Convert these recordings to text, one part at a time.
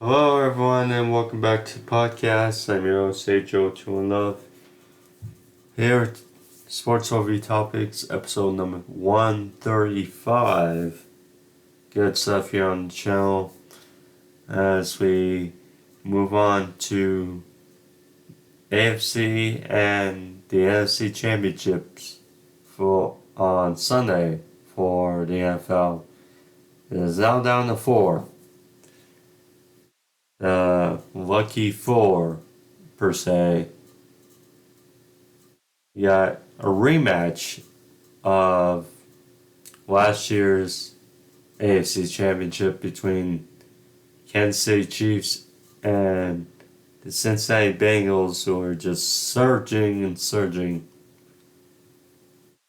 Hello, everyone, and welcome back to the podcast. I'm your host, Joe Two in Love. Here, at Sports Overview Topics, episode number 135. Good stuff here on the channel as we move on to AFC and the NFC Championships on Sunday for the NFL. It is now down to 4. Lucky 4, per se. You got a rematch of last year's AFC Championship between Kansas City Chiefs and the Cincinnati Bengals, who are just surging and surging.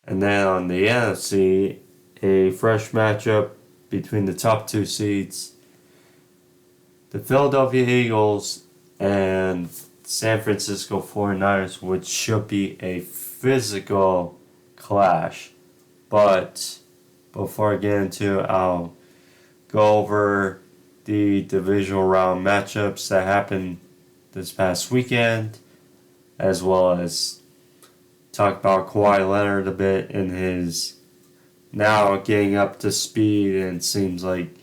And then on the NFC, a fresh matchup between the top 2 seeds, the Philadelphia Eagles and San Francisco 49ers, which should be a physical clash. But before I get into it, I'll go over the divisional round matchups that happened this past weekend, as well as talk about Kawhi Leonard a bit and his now getting up to speed, and seems like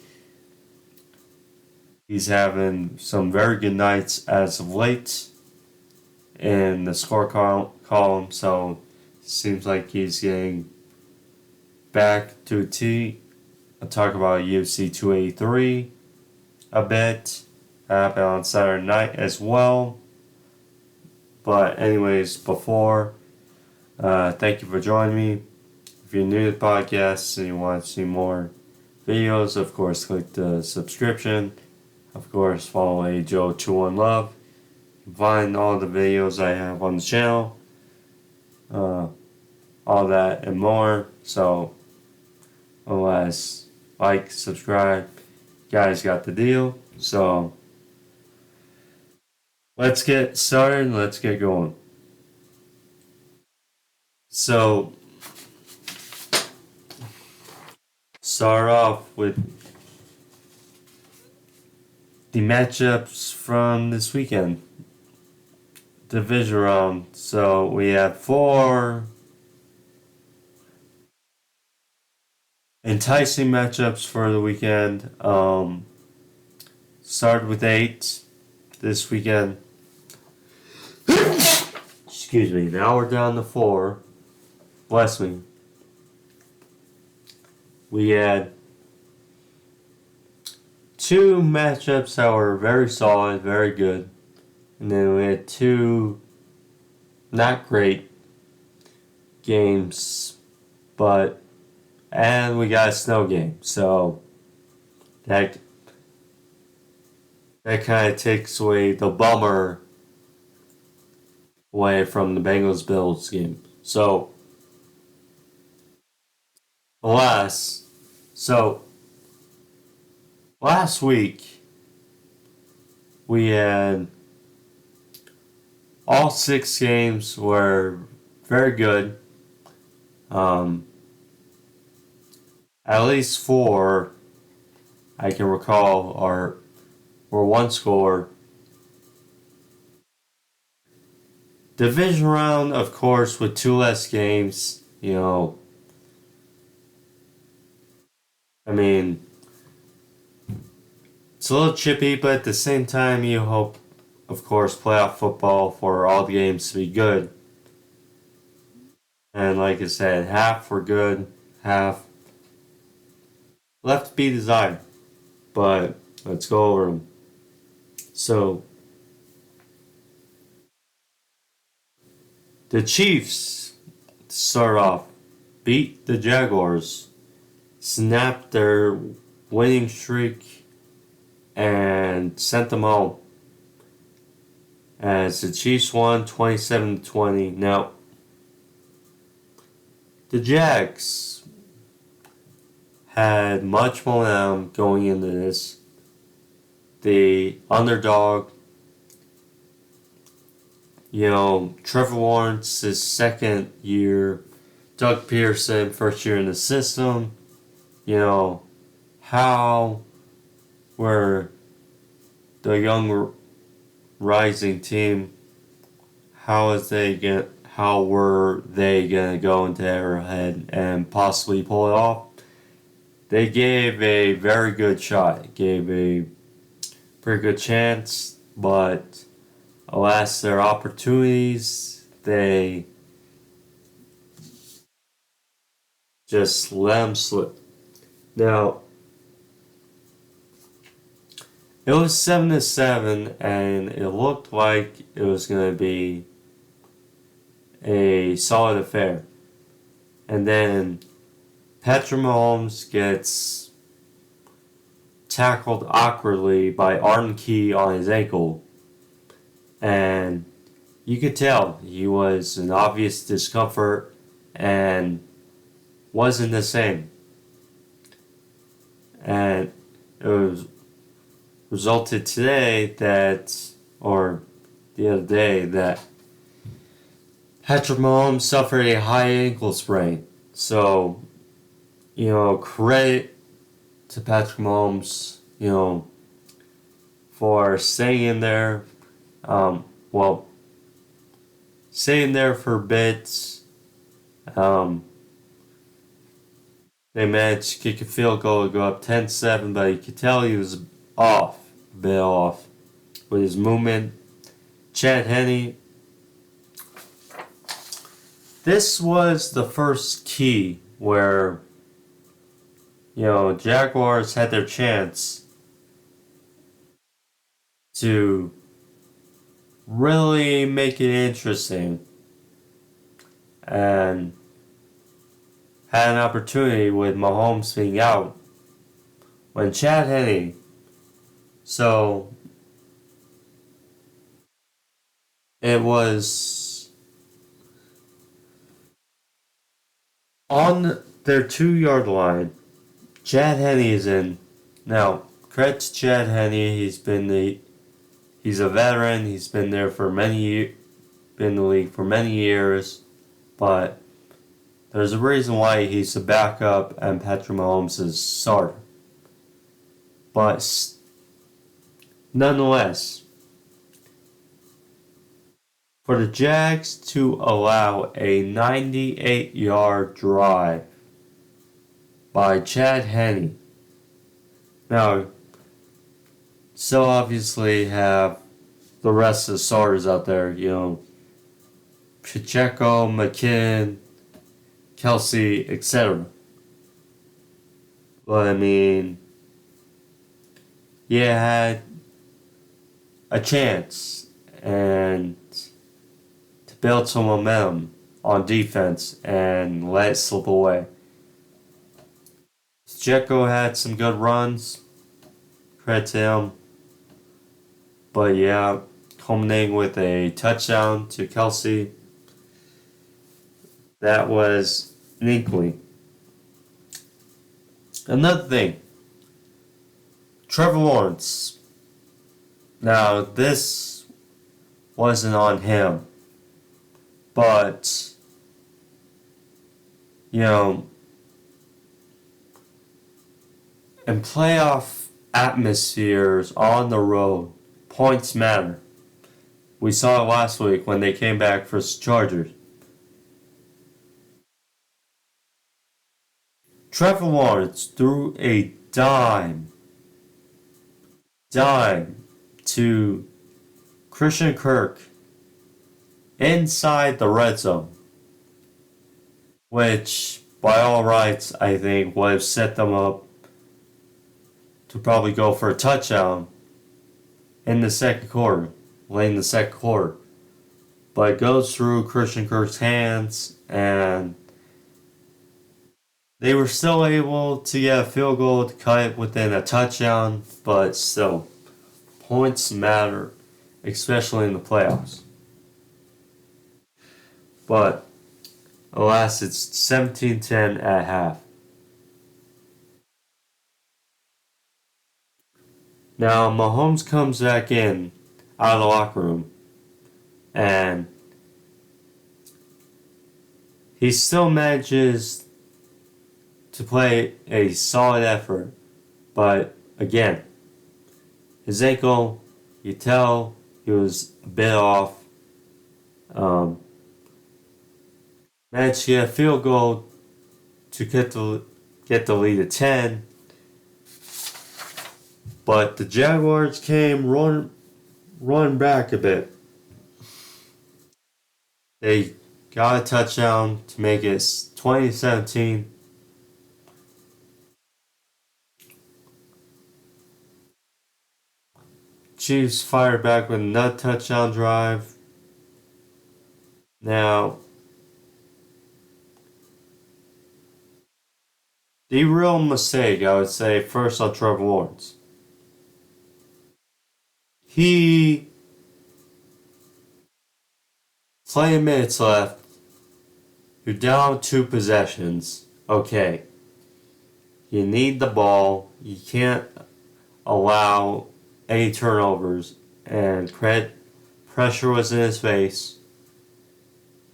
he's having some very good nights as of late in the score column, so it seems like he's getting back to a T. I'll talk about UFC 283 a bit. Happened on Saturday night as well. But anyways, thank you for joining me. If you're new to the podcast and you want to see more videos, of course, click the subscription. Of course, follow Joe 21 Love. You can find all the videos I have on the channel. All that and more. So, otherwise, like, subscribe. You guys got the deal. So, let's get started and let's get going. So, start off with the matchups from this weekend. Division round. So we have 4 enticing matchups for the weekend. Started with 8 this weekend. Excuse me. Now we're down to 4. Bless me. We had 2 matchups that were very solid, very good. And then we had 2 not great games, and we got a snow game. So that kind of takes away the bummer away from the Bengals-Bills game. So last week we had all 6 games were very good. At least 4 I can recall were one score. Division round, of course, with 2 less games. I mean, it's a little chippy, but at the same time, you hope, of course, playoff football for all the games to be good. And like I said, half were good, half left to be desired. But let's go over them. So, the Chiefs, to start off, beat the Jaguars, snapped their winning streak, and sent them home. As the Chiefs won 27-20. Now, the Jags had much momentum going into this. The underdog, Trevor Lawrence, his second year, Doug Pearson, first year in the system, how were the young rising team, how were they gonna go into Arrowhead and possibly pull it off? They gave a very good shot, gave a pretty good chance, but alas, their opportunities, they just let them slip. Now, it was 7-7, and it looked like it was going to be a solid affair. And then Patrick Mahomes gets tackled awkwardly by Arden Key on his ankle. And you could tell he was in obvious discomfort and wasn't the same. And it was resulted today or the other day, that Patrick Mahomes suffered a high ankle sprain. So, credit to Patrick Mahomes, for staying in there. Staying there for a bit. They managed to kick a field goal to go up 10-7, but you could tell he was a bit off with his movement. Chad Henne. This was the first key where, Jaguars had their chance to really make it interesting and had an opportunity with Mahomes being out when Chad Henne. So it was on their 2-yard line. Chad Henne is in. Now, credit to Chad Henne. He's a veteran. He's been there for been in the league for many years, but there's a reason why he's the backup and Patrick Mahomes is starter. But nonetheless, for the Jags to allow a 98-yard drive by Chad Henne. Now, still obviously have the rest of the starters out there, Pacheco, McKinnon, Kelsey, etc. But had a chance and to build some momentum on defense and let it slip away. Pacheco had some good runs, credit to him. But culminating with a touchdown to Kelsey. That was an inkling. Another thing, Trevor Lawrence. Now, this wasn't on him, but, in playoff atmospheres on the road, points matter. We saw it last week when they came back for Chargers. Trevor Lawrence threw a dime to Christian Kirk inside the red zone, which, by all rights, I think would have set them up to probably go for a touchdown in the second quarter, late in the second quarter. But it goes through Christian Kirk's hands, and they were still able to get a field goal to cut it within a touchdown, but still, points matter, especially in the playoffs. But alas, it's 17-10 at half. Now, Mahomes comes back in out of the locker room, and he still manages to play a solid effort, but again, his ankle You tell he was a bit off. Managed to get a field goal to get the lead at 10. But the Jaguars came run back a bit. They got a touchdown to make it 20-17. Chiefs fired back with another touchdown drive. Now, the real mistake, I would say, first on Trevor Lawrence. He, 20 minutes left. You're down 2 possessions. Okay. You need the ball. You can't allow any turnovers. And pressure was in his face.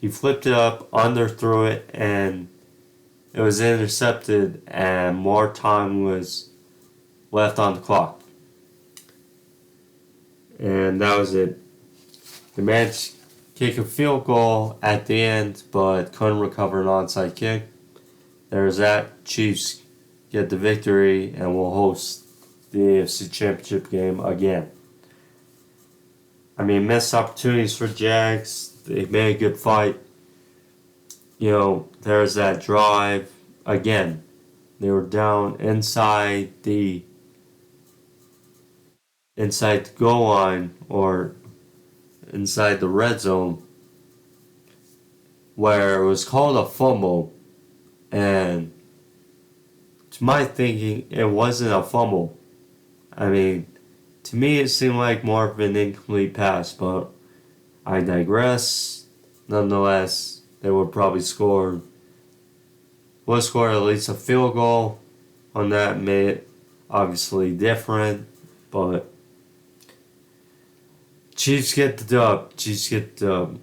He flipped it up, underthrew it, and it was intercepted, and more time was left on the clock. And that was it. The managed to kick a field goal at the end, but couldn't recover an onside kick. There's that. Chiefs get the victory and will host the AFC Championship game again. I mean, missed opportunities for Jags. They made a good fight. There's that drive. Again, they were down inside the goal line or inside the red zone where it was called a fumble. And to my thinking, it wasn't a fumble. I mean, to me, it seemed like more of an incomplete pass, but I digress. Nonetheless, they would probably score at least a field goal on that. Made it obviously different, but Chiefs get the dub. Chiefs get the dub.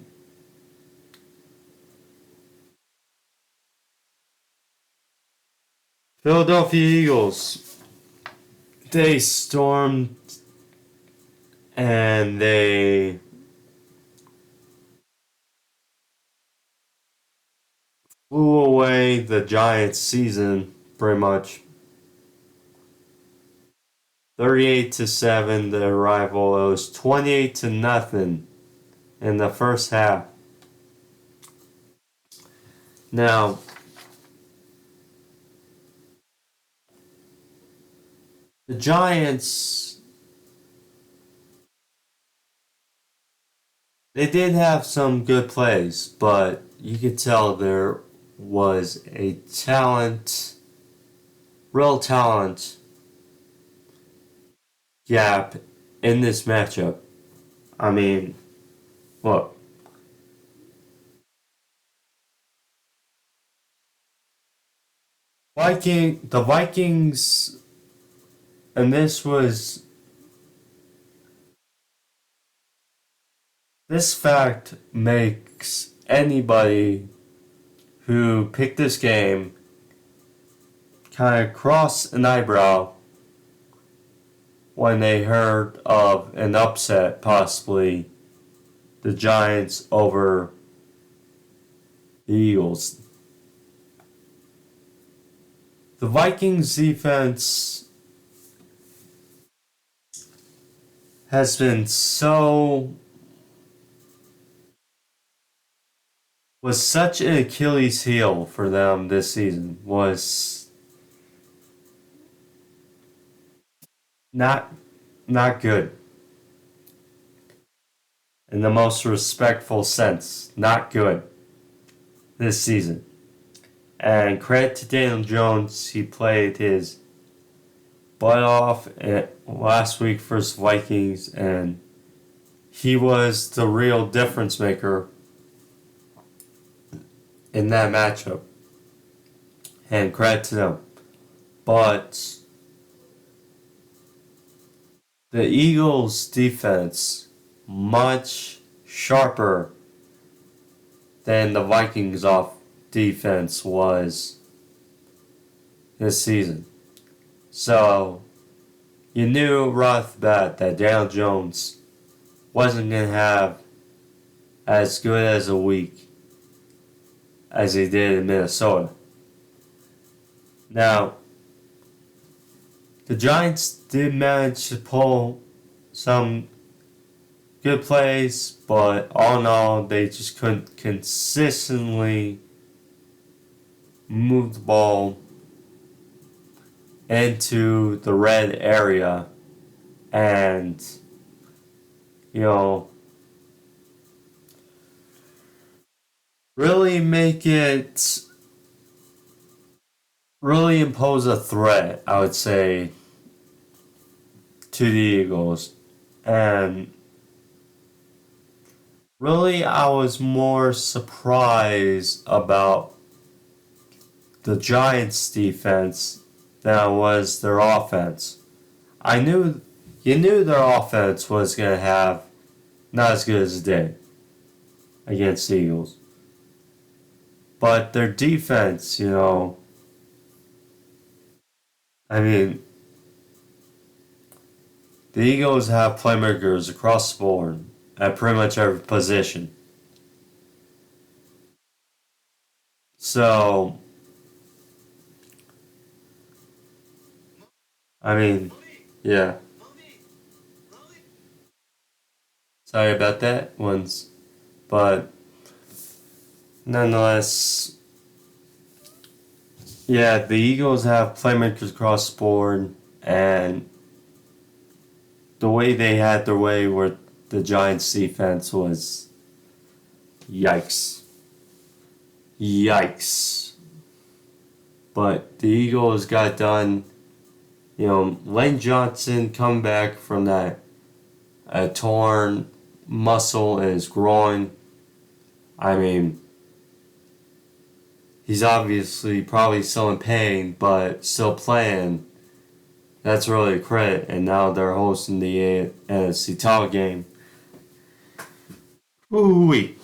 Philadelphia Eagles. They stormed and they flew away the Giants' season pretty much. 38-7, the rival. It was 28-0 in the first half. Now, the Giants, they did have some good plays, but you could tell there was a real talent gap in this matchup. I mean, look. The Vikings, and this fact makes anybody who picked this game kind of cross an eyebrow when they heard of an upset, possibly the Giants over the Eagles. The Vikings defense has been was such an Achilles heel for them this season. Was not good. In the most respectful sense, not good this season. And credit to Daniel Jones, he played his butt off last week versus Vikings, and he was the real difference maker in that matchup. And credit to them. But the Eagles' defense, much sharper than the Vikings' defense was this season. So, you knew right off the bat that Daniel Jones wasn't going to have as good as a week as he did in Minnesota. Now, the Giants did manage to pull some good plays, but all in all, they just couldn't consistently move the ball into the red area and, really make it, really impose a threat, I would say, to the Eagles. And really, I was more surprised about the Giants' defense than I was their offense. You knew their offense was going to have not as good as it did against the Eagles. But their defense, I mean, the Eagles have playmakers across the board at pretty much every position. So, I mean, yeah. Sorry about that once. But nonetheless, yeah, the Eagles have playmakers across the board, and the way they had their way with the Giants' defense was yikes. Yikes. But the Eagles got done. Lane Johnson come back from that torn muscle in his groin. I mean, he's obviously probably still in pain, but still playing. That's really a credit. And now they're hosting the NFC title game. Ooh-wee.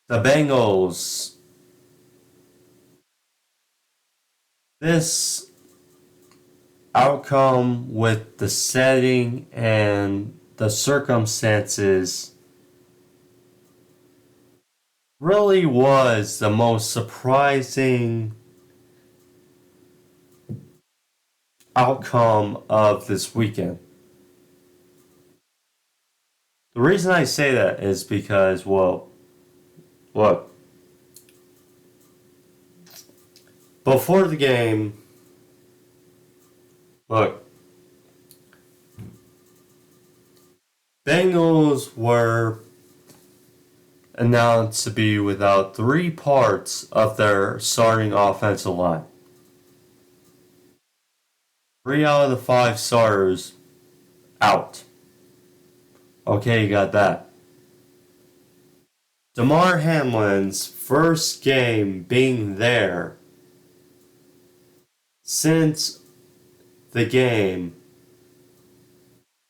The Bengals. This outcome with the setting and the circumstances really was the most surprising outcome of this weekend. The reason I say that is because, well, look, before the game, look, Bengals were announced to be without 3 parts of their starting offensive line. 3 out of the 5 starters out. Okay, you got that. Damar Hamlin's first game being there since the game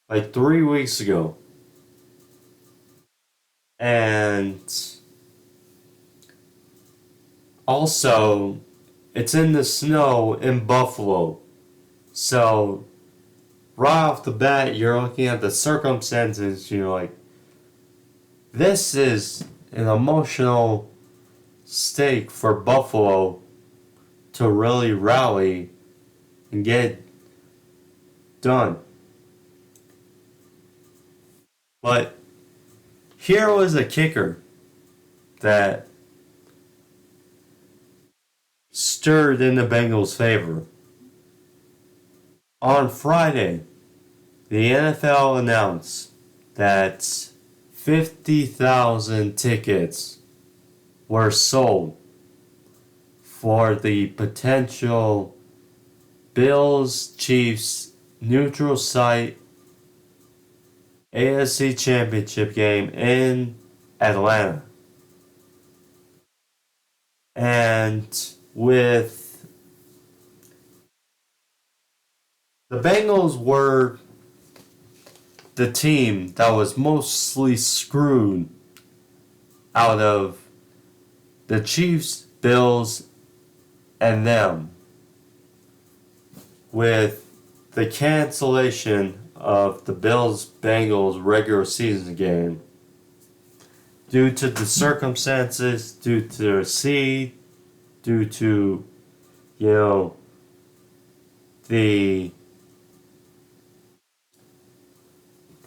like 3 weeks ago. And also, it's in the snow in Buffalo. So, right off the bat, you're looking at the circumstances, you're like, this is an emotional stake for Buffalo to really rally and get it done. But here was a kicker that stirred in the Bengals' favor. On Friday, the NFL announced that 50,000 tickets were sold for the potential Bills-Chiefs neutral site AFC Championship game in Atlanta. And with the Bengals were the team that was mostly screwed out of the Chiefs, Bills, and them, with the cancellation of the Bills-Bengals regular season game due to the circumstances, due to their seed, due to, you know, the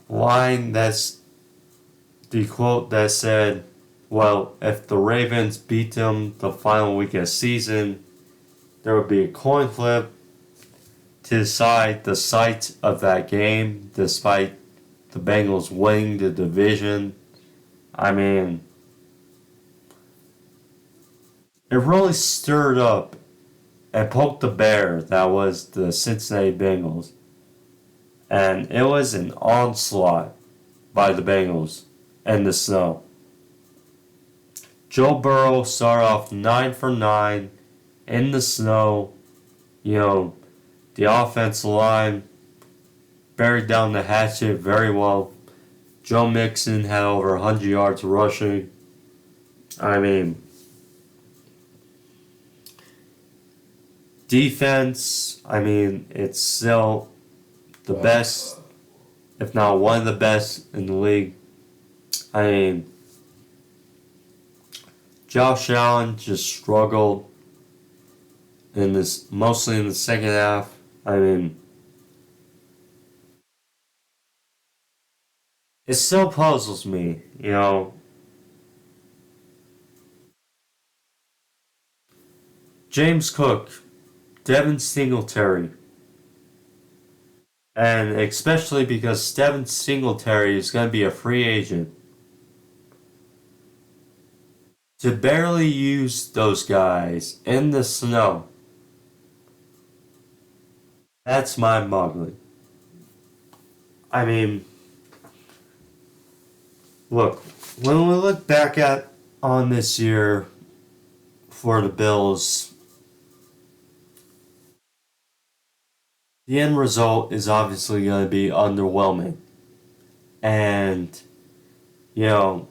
line that's the quote that said, well, if the Ravens beat them the final week of the season, there would be a coin flip to decide the site of that game, despite the Bengals winning the division. I mean, it really stirred up and poked the bear that was the Cincinnati Bengals. And it was an onslaught by the Bengals in the snow. Joe Burrow started off 9 for 9 in the snow. You know, the offensive line buried down the hatchet very well. Joe Mixon had over 100 yards rushing. I mean, defense, I mean, it's still the best, if not one of the best in the league. I mean, Josh Allen just struggled in this, mostly in the second half. I mean, it still puzzles me, you know. James Cook, Devin Singletary, and especially because Devin Singletary is going to be a free agent. To barely use those guys in the snow, that's mind-boggling. I mean, look, when we look back on this year for the Bills, the end result is obviously going to be underwhelming. And, you know,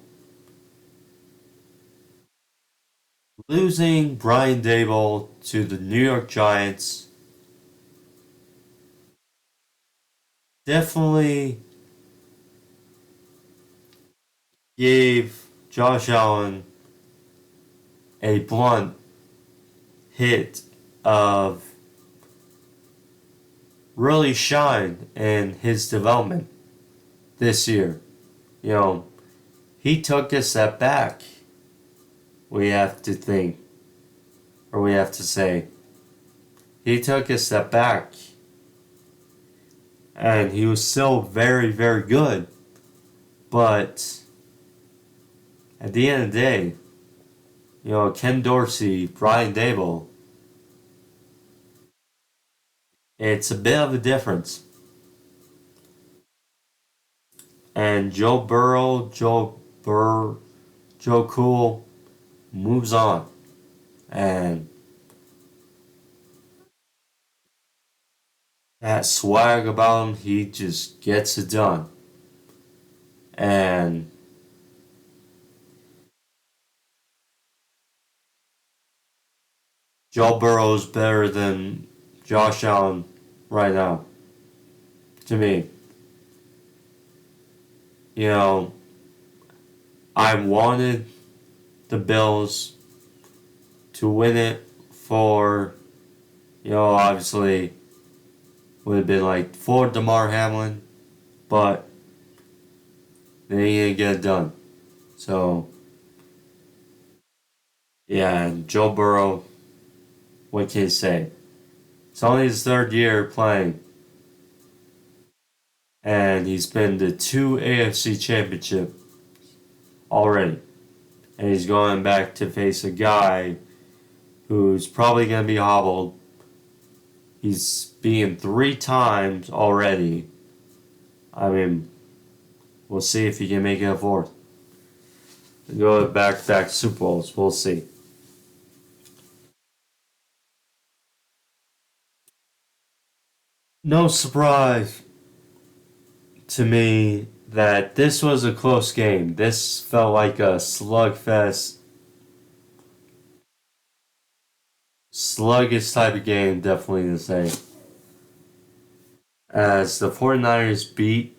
losing Brian Daboll to the New York Giants definitely gave Josh Allen a blunt hit of really shine in his development this year. You know, he took a step back. We have to think, or we have to say, he took a step back. And he was still very, very good. But at the end of the day, you know, Ken Dorsey, Brian Daboll, it's a bit of a difference. And Joe Cool moves on. And that swag about him, he just gets it done. And Joe Burrow's better than Josh Allen right now, to me. You know, I wanted the Bills to win it for, you know, obviously would have been like for DeMar Hamlin, but they didn't get it done. So, yeah, and Joe Burrow, what can you say? It's only his third year playing, and he's been to 2 AFC championships already. And he's going back to face a guy who's probably going to be hobbled. He's beaten 3 times already. I mean, we'll see if he can make it a 4th. Go back-to-back Super Bowls. We'll see. No surprise to me that this was a close game. This felt like a slugfest, sluggish type of game, definitely to say. As the 49ers beat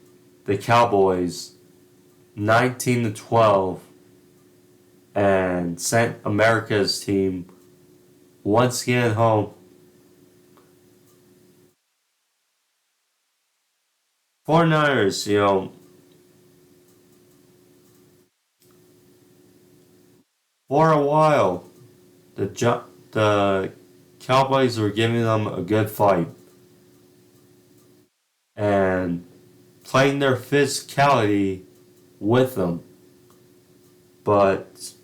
the Cowboys 19-12 and sent America's team once again home. 49ers, for a while, the Cowboys were giving them a good fight and playing their physicality with them. But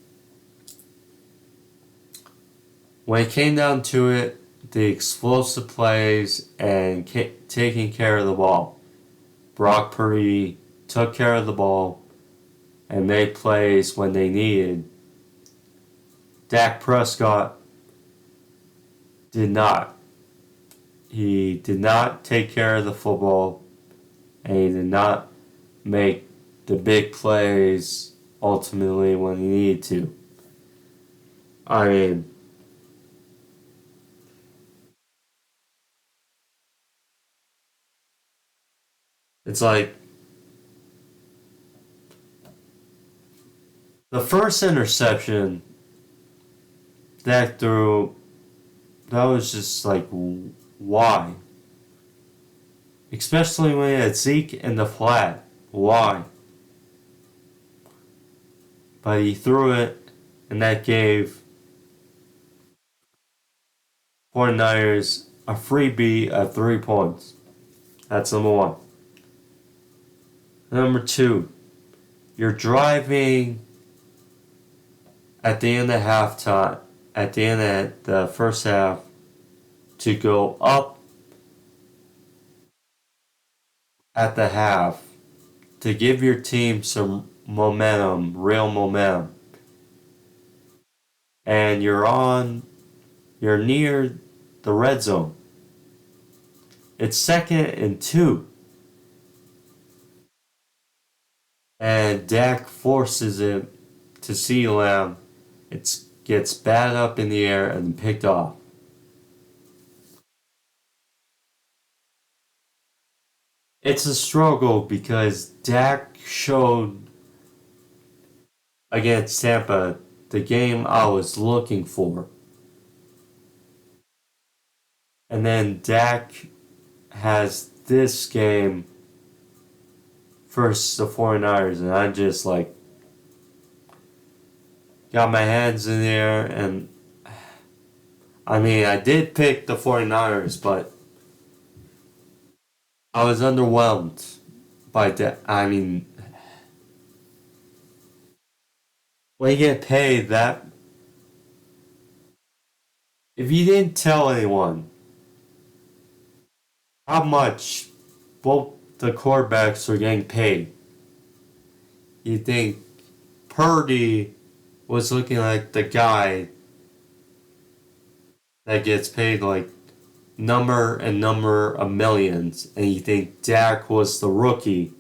when it came down to it, the explosive plays and taking care of the ball, Brock Purdy took care of the ball and made plays when they needed. Dak Prescott did not. He did not take care of the football, and he did not make the big plays ultimately when he needed to. I mean, it's like the first interception Dak threw, that was just like, why? Especially when he had Zeke in the flat. Why? But he threw it, and that gave 49ers a freebie of 3 points. That's number one. Number two, you're driving at the end of halftime, at the end of the first half, to go up at the half to give your team some momentum, real momentum. And you're near the red zone. It's 2nd and 2. And Dak forces it to CeeDee Lamb. It gets batted up in the air and picked off. It's a struggle because Dak showed against Tampa the game I was looking for. And then Dak has this game versus the 49ers, and I just like got my hands in there, and I mean, I did pick the 49ers, but I was underwhelmed by that. I mean, when you get paid that, if you didn't tell anyone how much both the quarterbacks are getting paid, you think Purdy was looking like the guy that gets paid like number of millions, and you think Dak was the rookie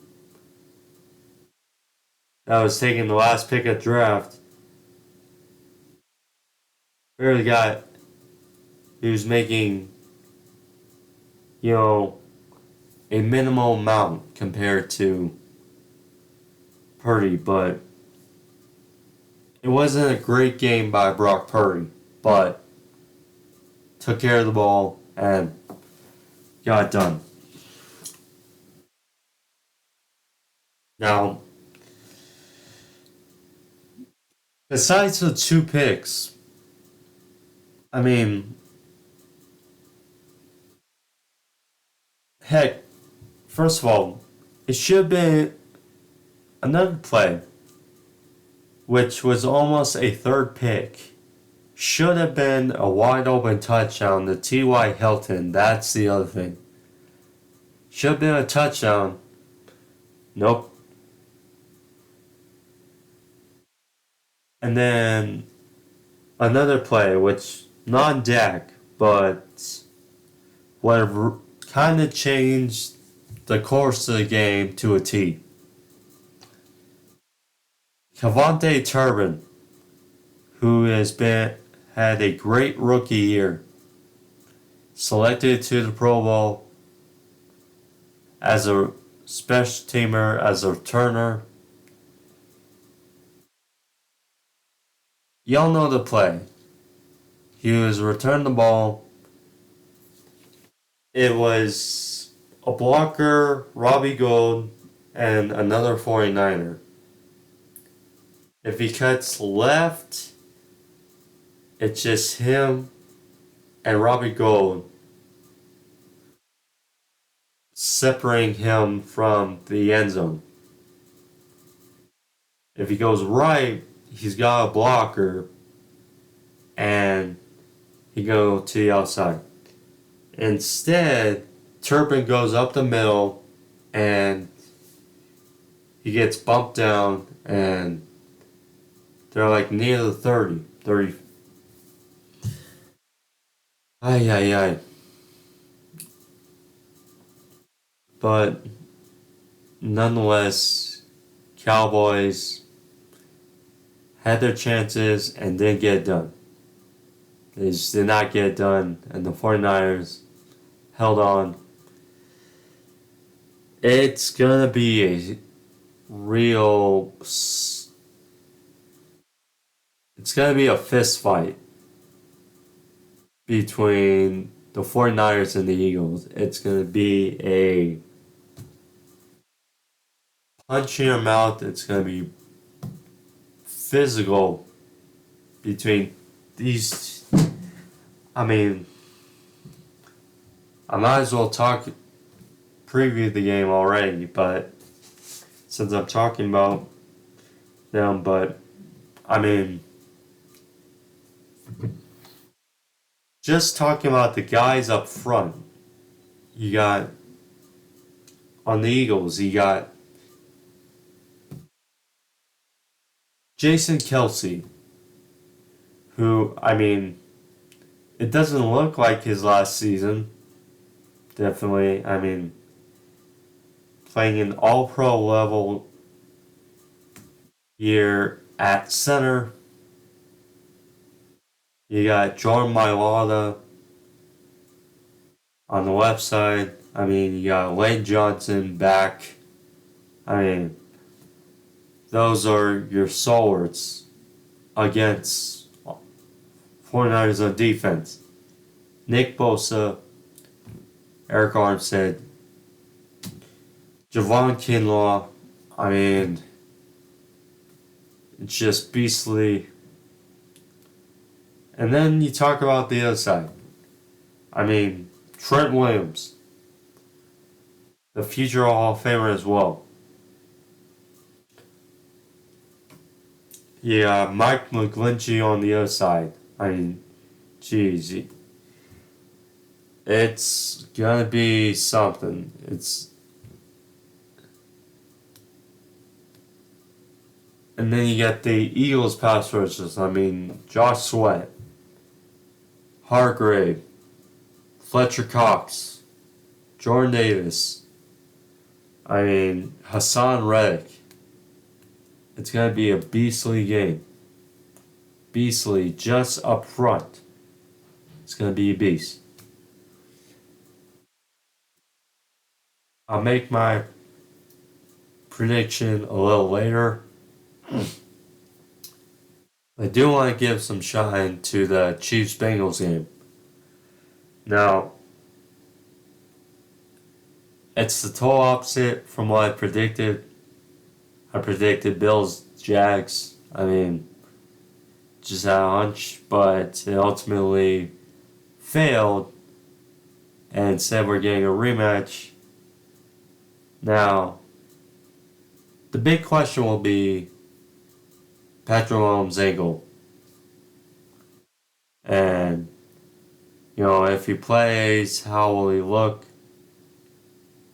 that was taking the last pick of draft. Barely got, he was making, a minimal amount compared to Purdy, but it wasn't a great game by Brock Purdy, but took care of the ball and got it done. Now, besides the 2 picks, I mean, heck, first of all, it should have been another play, which was almost a 3rd pick. Should have been a wide open touchdown to T.Y. Hilton. That's the other thing. Should have been a touchdown. Nope. And then another play, which non-Dak, but what kind of changed the course of the game to a T. Cavante Turbin, who had a great rookie year, selected to the Pro Bowl as a special teamer, as a returner. Y'all know the play. He was returning the ball. It was a blocker, Robbie Gould, and another 49er. If he cuts left, it's just him and Robbie Gould separating him from the end zone. If he goes right, he's got a blocker and he goes to the outside. Instead, Turpin goes up the middle and he gets bumped down and they're like near the 30. Ay. But nonetheless, Cowboys had their chances and didn't get it done. They just did not get it done, and the 49ers held on. It's going to be a real... It's going to be a fist fight between the 49ers and the Eagles. It's going to be a punch in your mouth. It's going to be physical between these. I mean, I might as well preview the game already, but since I'm talking about them, but I mean, just talking about the guys up front, you got on the Eagles, you got Jason Kelce, who, I mean, it doesn't look like his last season. Definitely, I mean, playing an all-pro level year at center. You got Jordan Mailata on the left side. I mean, you got Lane Johnson back. I mean, those are your stalwarts against 49ers on defense. Nick Bosa, Eric Armstead, Javon Kinlaw. I mean, it's just beastly. And then you talk about the other side. I mean, Trent Williams, the future Hall of Famer as well. Yeah, Mike McGlinchey on the other side. I mean, geez, it's gonna be something. And then you get the Eagles pass rushers. I mean, Josh Sweat, Hargrave, Fletcher Cox, Jordan Davis. I mean, Hassan Reddick. It's going to be a beastly game. Beastly, just up front. It's going to be a beast. I'll make my prediction a little later. I do want to give some shine to the Chiefs-Bengals game. Now, it's the total opposite from what I predicted. I predicted Bills-Jags. I mean, just had a hunch, but it ultimately failed. And instead we're getting a rematch. Now, the big question will be Patrick Mahomes' ankle. And, you know, if he plays, how will he look?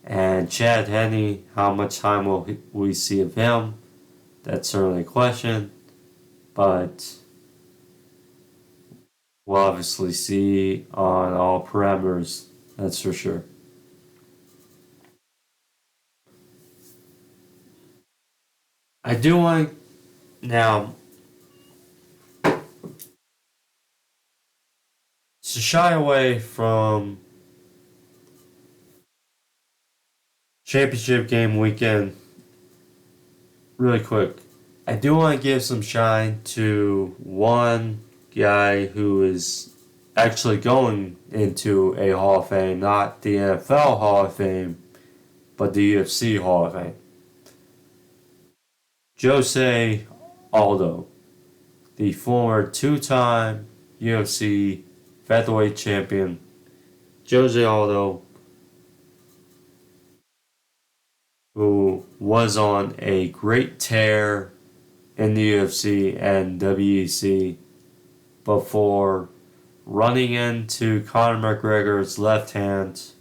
And Chad Henne, how much time will we see of him? That's certainly a question. But we'll obviously see on all parameters, that's for sure. I do want to Now, to shy away from championship game weekend, really quick, I do want to give some shine to one guy who is actually going into a Hall of Fame, not the NFL Hall of Fame, but the UFC Hall of Fame. Jose Aldo, the former two-time UFC featherweight champion. Jose Aldo, who was on a great tear in the UFC and WEC before running into Conor McGregor's left hand.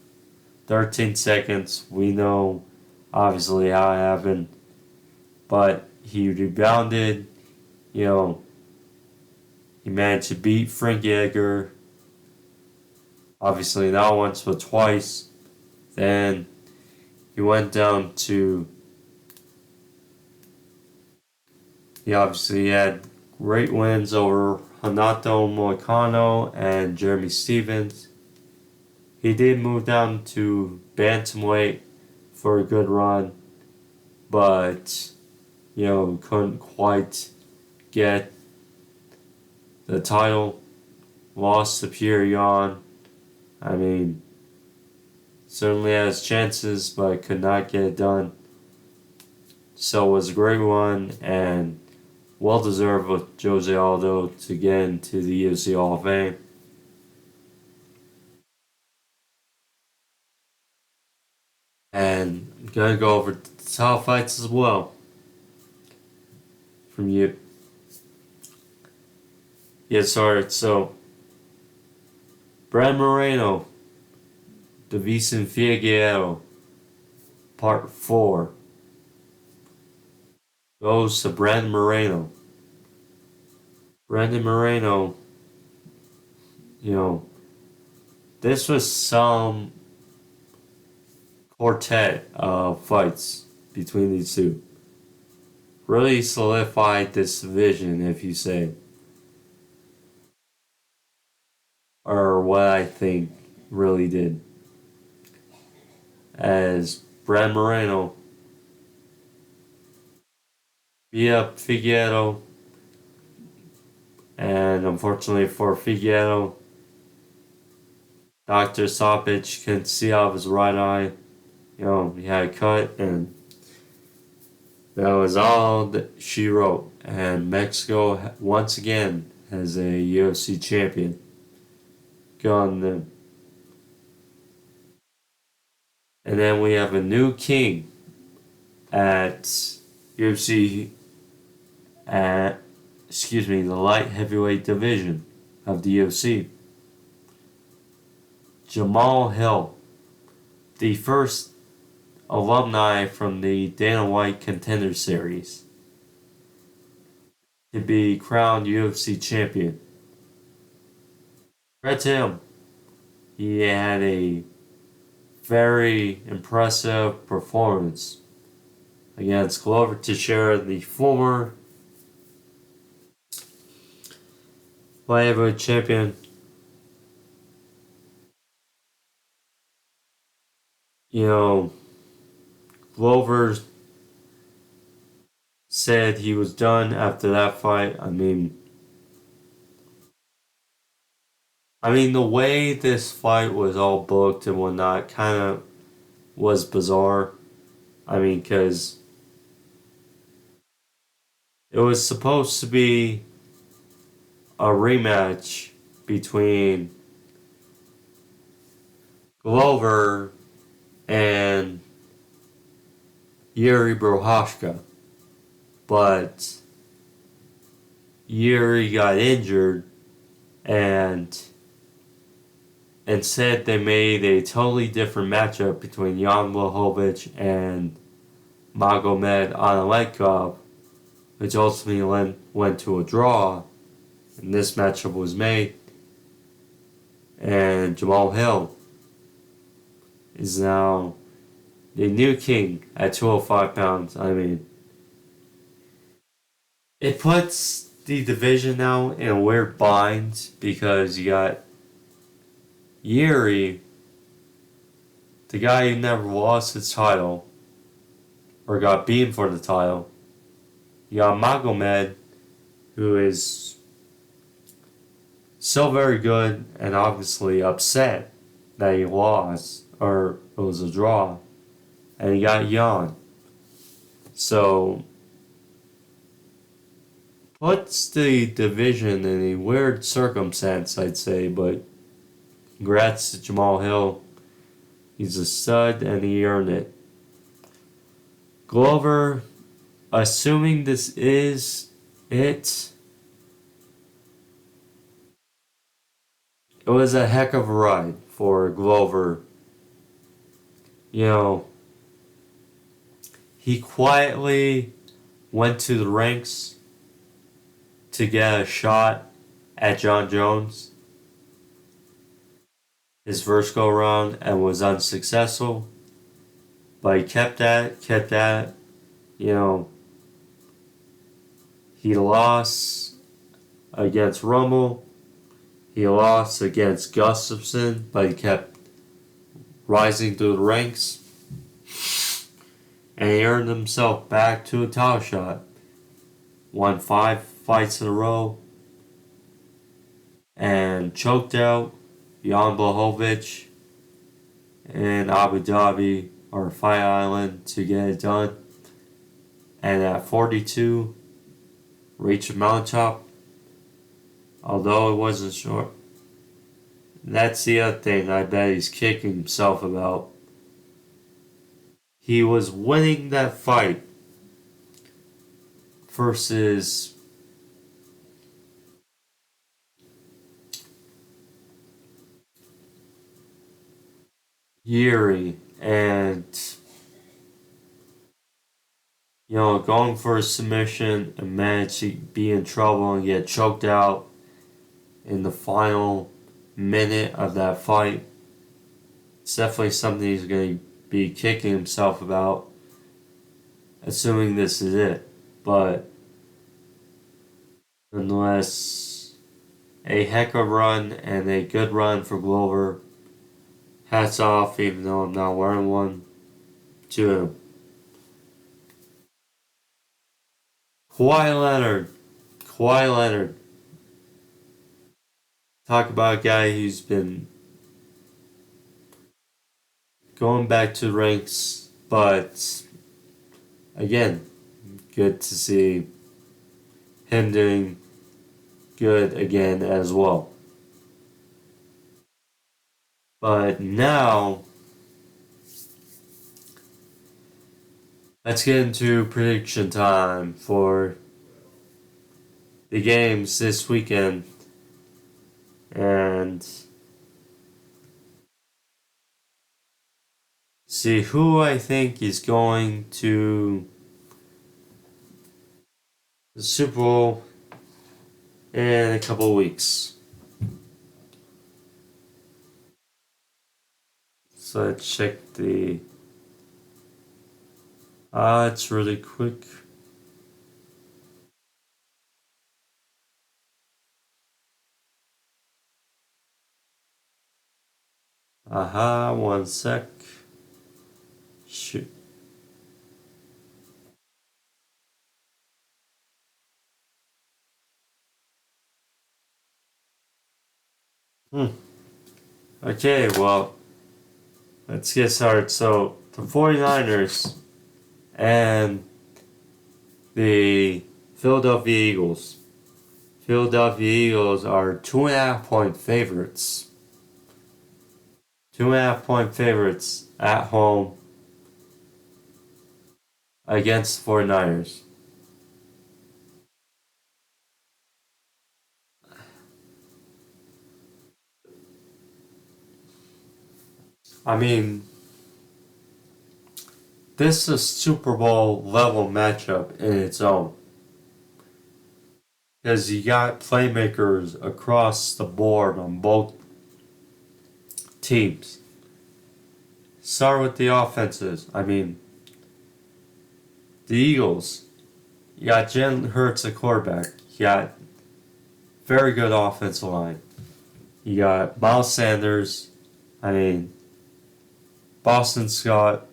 13 seconds. We know obviously how it happened. But he rebounded. You know, he managed to beat Frankie Edgar. Obviously not once but twice. Then he went down to... He obviously had great wins over Renato Moicano and Jeremy Stevens. He did move down to bantamweight for a good run, but couldn't quite get the title. Lost to Pierre Yan. I mean, certainly has chances, but could not get it done. So it was a great one, and well deserved with Jose Aldo to get into the UFC Hall of Fame. And I'm gonna go over the top fights as well from you. Yes, alright, so Brad Moreno, Davison Figueiredo, Part 4. Goes to Brandon Moreno. Brandon Moreno, this was some quartet of fights between these two. Really solidified this division, if you say. Or what I think really did. As Brad Moreno beat up Figueiredo, and unfortunately for Figueiredo, Dr. Sopic couldn't see out of his right eye. He had a cut, and that was all that she wrote. And Mexico, once again, has a UFC champion. Good on them. And then we have a new king at UFC the light heavyweight division of the UFC. Jamal Hill, the first alumni from the Dana White Contender Series, to be crowned UFC champion. Credit to him. He had a very impressive performance against Glover Teixeira, the former light heavyweight champion. Glover said he was done after that fight. I mean, the way this fight was all booked and whatnot kind of was bizarre. Because it was supposed to be a rematch between Glover and Yuri Prochazka, but Yuri got injured, and instead they made a totally different matchup between Jan Blachowicz and Magomed Ankalaev, which ultimately went to a draw, and this matchup was made, and Jamal Hill is now the new king at 205 pounds. it puts the division now in a weird bind because you got Yuri, the guy who never lost his title or got beaten for the title. You got Magomed, who is still very good and obviously upset that he lost or it was a draw. And you got Jan. So puts the division in a weird circumstance, I'd say, but congrats to Jamal Hill. He's a stud and he earned it. Glover, assuming this is it, it was a heck of a ride for Glover. You know, he quietly went to the ranks to get a shot at John Jones his first go around and was unsuccessful. But he kept at it. You know, he lost against Rumble. He lost against Gustafson, but he kept rising through the ranks. And he earned himself back to a title shot. Won 5 fights in a row. And choked out Jan Blachowicz in Abu Dhabi or Fight Island to get it done. And at 42, reached a mountaintop. Although it wasn't short. That's the other thing I bet he's kicking himself about. He was winning that fight versus Yuri and going for a submission and managed to be in trouble and get choked out in the final minute of that fight. It's definitely something he's going to be kicking himself about, assuming this is it. But nonetheless, a heck of a run and a good run for Glover. Hats off, even though I'm not wearing one, to him. Kawhi Leonard. Talk about a guy who's been going back to the ranks, but again, good to see him doing good again as well. But now, let's get into prediction time for the games this weekend. And see who I think is going to the Super Bowl in a couple of weeks. So let's check the odds really quick. One sec. Shoot. Okay, well, let's get started. So, the 49ers and the Philadelphia Eagles. Philadelphia Eagles are 2.5-point favorites. 2.5-point favorites at home against the 49ers. I mean, this is a Super Bowl level matchup in its own. Because you got playmakers across the board on both teams. Start with the offenses. I mean, the Eagles. You got Jalen Hurts, a quarterback. You got very good offensive line. You got Miles Sanders. I mean, Boston Scott,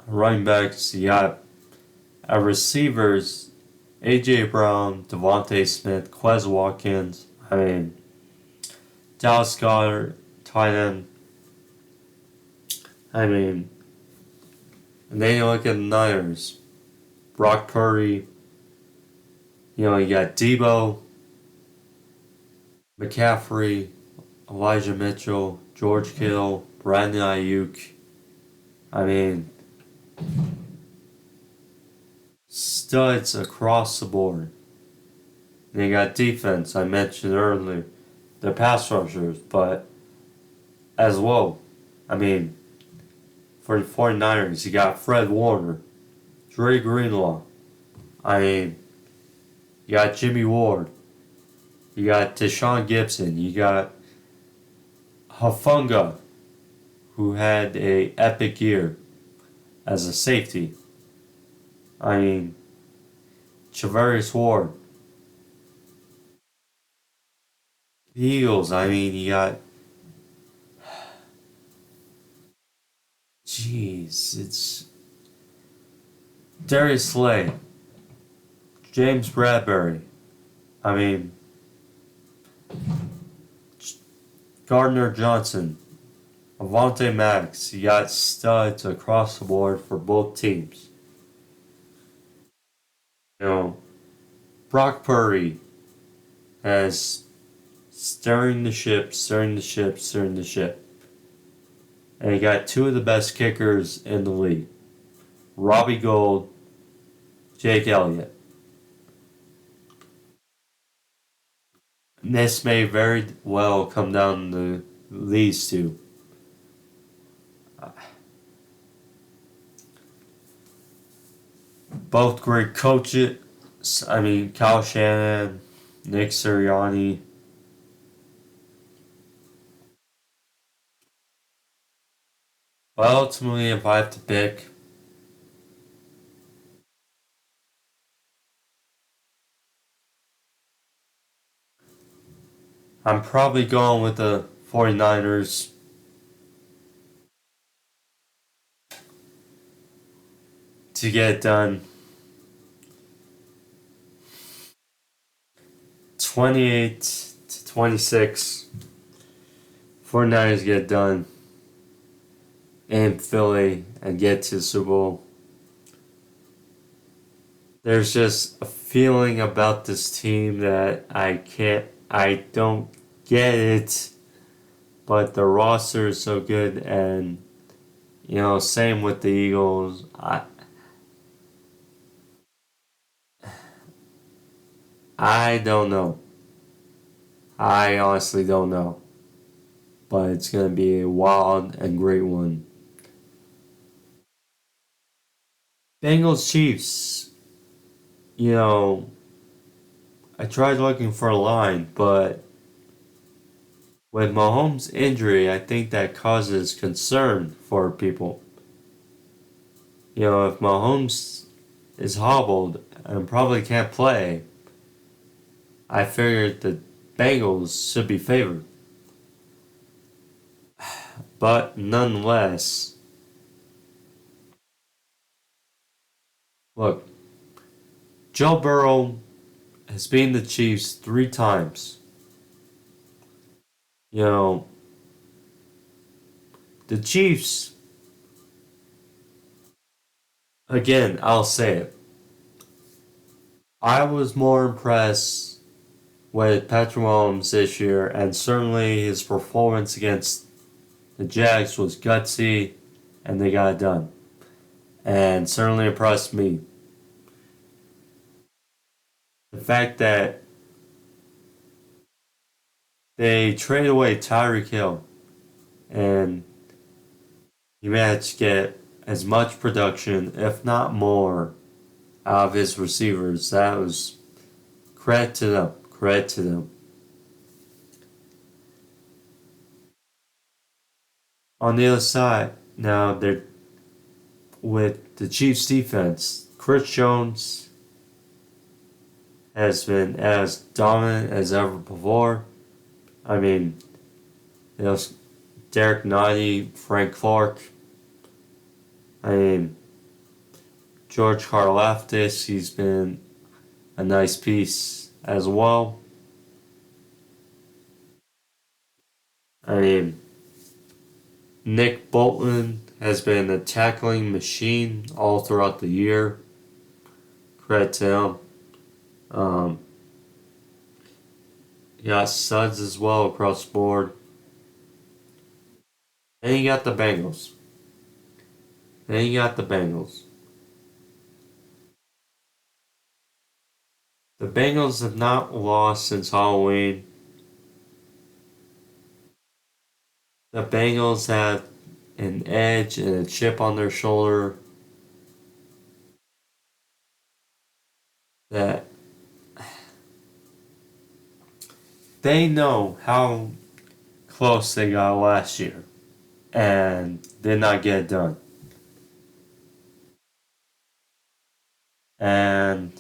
running backs. You got receivers, A.J. Brown, Devontae Smith, Quez Watkins. I mean, Dallas Goddard, tight end. I mean, and then you look at the Niners. Brock Purdy. You know, you got Debo, McCaffrey, Elijah Mitchell, George Kittle, Brandon Ayuk. I mean, studs across the board. And you got defense, I mentioned earlier. They're pass rushers, but as well, I mean, for the 49ers, you got Fred Warner, Dre Greenlaw. I mean, you got Jimmy Ward. You got Deshaun Gibson. You got Hafunga, who had a epic year as a safety. I mean, Charvarius Ward. The Eagles, I mean, you got... Jeez, it's... Darius Slay. James Bradbury. I mean... Gardner Johnson. Avonte Maddox. You got studs across the board for both teams. You know, Brock Purdy has stirring the ship. And he got two of the best kickers in the league. Robbie Gould, Jake Elliott. And this may very well come down to these two. Both great coaches. I mean, Kyle Shanahan, Nick Sirianni. But ultimately, if I have to pick, I'm probably going with the 49ers. To get it done. 28-26. 49ers get it done in Philly and get to the Super Bowl. There's just a feeling about this team that I don't get it, but the roster is so good, and you know, same with the Eagles. I don't know. I honestly don't know. But it's going to be a wild and great one. Bengals Chiefs. You know, I tried looking for a line, but with Mahomes' injury, I think that causes concern for people. You know, if Mahomes is hobbled and probably can't play, I figured the Bengals should be favored. But nonetheless, look, Joe Burrow has beaten the Chiefs 3 times. You know, the Chiefs, again, I'll say it. I was more impressed with Patrick Mahomes this year, and certainly his performance against the Jags was gutsy, and they got it done. And certainly impressed me. The fact that they traded away Tyreek Hill, and he managed to get as much production, if not more, out of his receivers. That was credit to them. Credit to them. On the other side, now they're with the Chiefs defense, Chris Jones has been as dominant as ever before. I mean, you know, Derek Nottie, Frank Clark. I mean, George Karlaftis, he's been a nice piece as well. I mean, Nick Bolton has been a tackling machine all throughout the year. Credit to him. You got studs as well across the board. Then you got the Bengals. The Bengals have not lost since Halloween. The Bengals have an edge and a chip on their shoulder that they know how close they got last year and did not get it done. And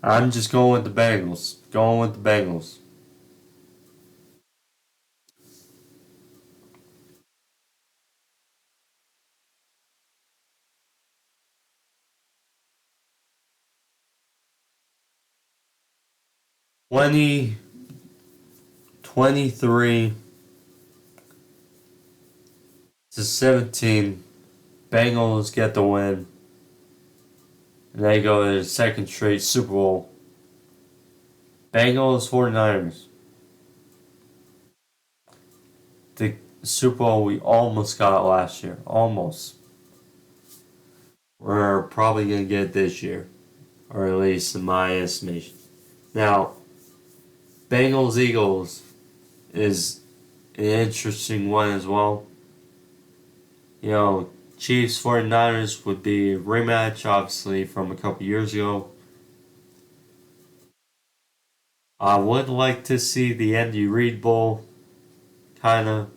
I'm just going with the Bengals. 23 to 17. Bengals get the win. And they go to the second straight Super Bowl. Bengals 49ers. The Super Bowl we almost got last year. Almost. We're probably going to get it this year. Or at least in my estimation. Now, Bengals Eagles is an interesting one as well. You know, Chiefs 49ers would be a rematch, obviously, from a couple years ago. I would like to see the Andy Reid Bowl, kind of.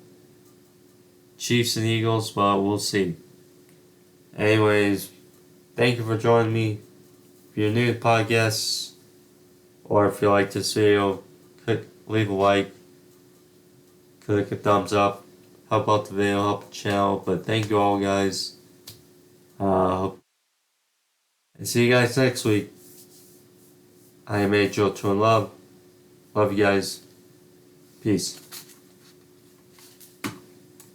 Chiefs and Eagles, but we'll see. Anyways, thank you for joining me. If you're new to the podcast, or if you like this video, leave a like, click a thumbs up, help out the video, help the channel. But thank you all, guys. And see you guys next week. I am Joe to Love. Love you guys. Peace.